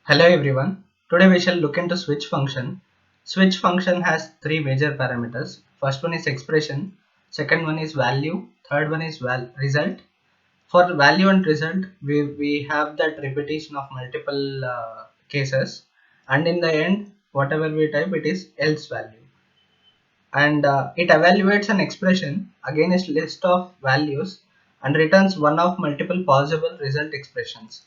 Hello everyone. Today we shall look into switch function. Switch function has three major parameters. First one is expression, second one is value, third one is result. For value and result, we have that repetition of multiple cases, and in the end, whatever we type, it is else value. And it evaluates an expression against list of values and returns one of multiple possible result expressions.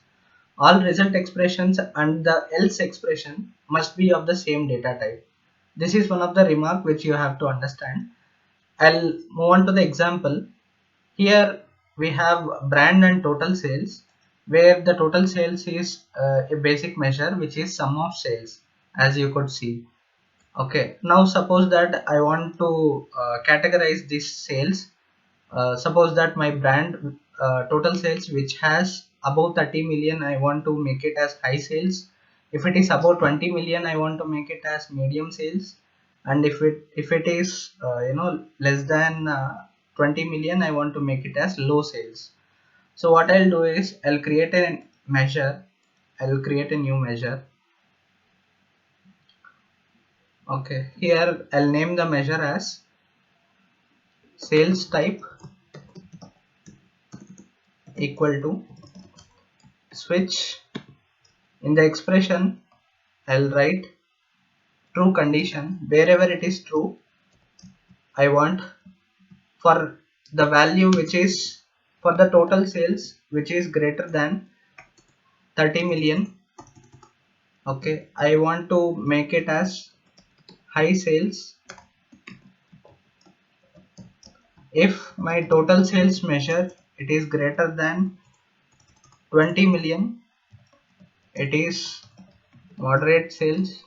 All result expressions and the else expression must be of the same data type. This is one of the remark which you have to understand. I'll move on to the example. Here we have brand and total sales, where the total sales is a basic measure which is sum of sales, as you could see. Okay, now suppose that I want to categorize these sales. Suppose that my brand total sales which has above 30 million, I want to make it as high sales. If it is above 20 million, I want to make it as medium sales. And if it is less than 20 million, I want to make it as low sales. So what I'll do is I'll create a measure. I'll create a new measure. Okay, here I'll name the measure as sales type equal to switch. In the expression, I'll write true condition. Wherever it is true, I want for the value which is for the total sales which is greater than 30 million. Okay, I want to make it as high sales if my total sales measure it is greater than 20 million. It is moderate sales,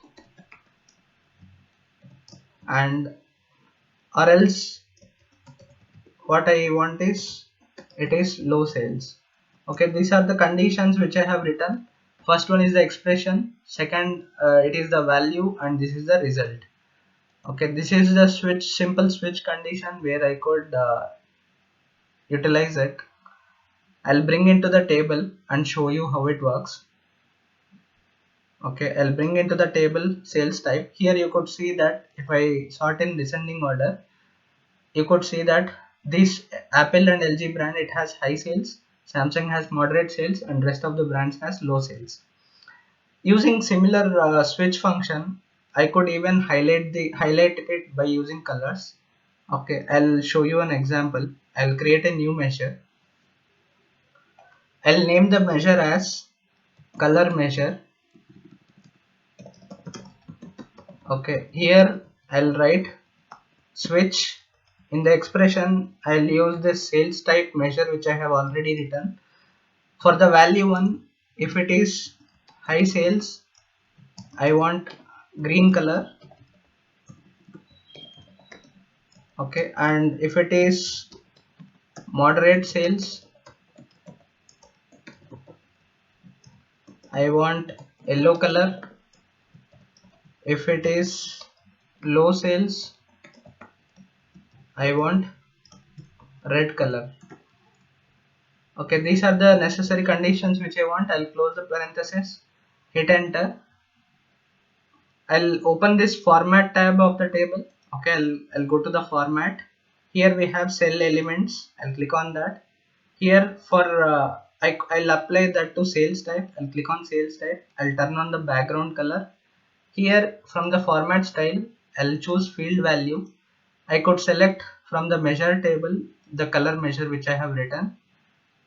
and or else what I want is it is low sales. Okay, these are the conditions which I have written. First one is the expression, second it is the value, and this is the result. Okay, this is the simple switch condition where I could utilize it. I'll bring into the table and show you how it works. Okay, I'll bring into the table sales type. Here you could see that if I sort in descending order, you could see that this Apple and LG brand, it has high sales, Samsung has moderate sales, and rest of the brands has low sales. Using similar switch function, I could even highlight it by using colors. Okay, I'll show you an example. I'll create a new measure. I'll name the measure as color measure. Okay, here I'll write switch. In the expression, I'll use the sales type measure which I have already written. For the value one, if it is high sales, I want green color. Okay, and if it is moderate sales, I want yellow color. If it is low sales, I want red color. Okay, these are the necessary conditions which I want. I'll close the parenthesis, hit enter. I'll open this format tab of the table. Okay, I'll go to the format. Here we have cell elements. I'll click on that. Here for I'll apply that to sales type. I'll click on sales type. I'll turn on the background color. Here from the format style, I'll choose field value. I could select from the measure table the color measure which I have written.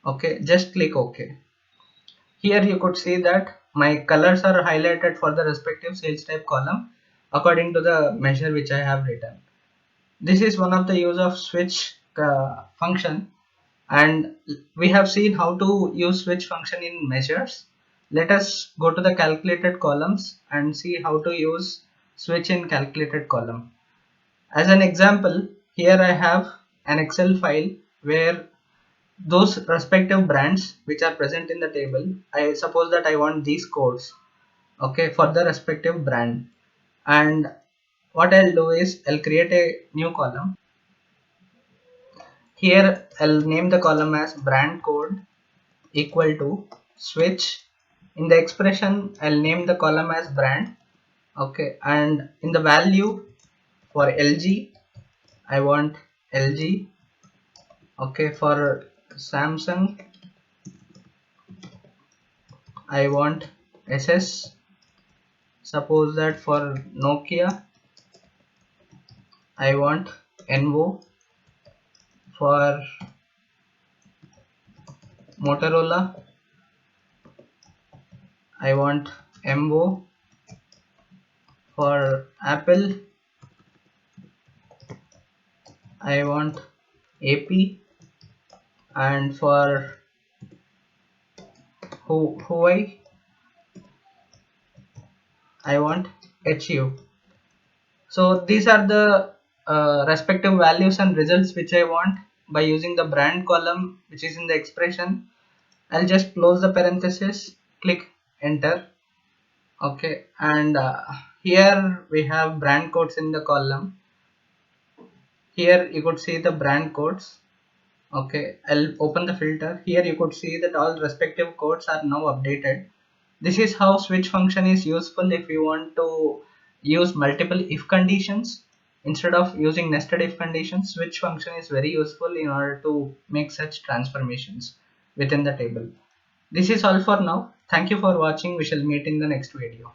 Okay, just click OK. Here you could see that my colors are highlighted for the respective sales type column according to the measure which I have written. This is one of the use of switch function, and we have seen how to use switch function in measures. Let us go to the calculated columns and see how to use switch in calculated column. As an example, here I have an Excel file where those respective brands which are present in the table, I suppose that I want these codes, okay, for the respective brand. And what I'll do is I'll create a new column. Here I'll name the column as brand code equal to switch. In the expression, I'll name the column as brand. Okay, and in the value for LG, I want LG. Okay, for Samsung, I want SS. Suppose that for Nokia, I want NO. For Motorola, I want MO. For Apple, I want AP. And for Huawei, I want HU. So these are the respective values and results which I want by using the brand column which is in the expression. I'll just close the parenthesis, click enter. Okay, and here we have brand codes in the column. Here you could see the brand codes. Okay, I'll open the filter. Here you could see that all respective codes are now updated. This is how switch function is useful if you want to use multiple if conditions. Instead of using nested if conditions, switch function is very useful in order to make such transformations within the table. This is all for now. Thank you for watching. We shall meet in the next video.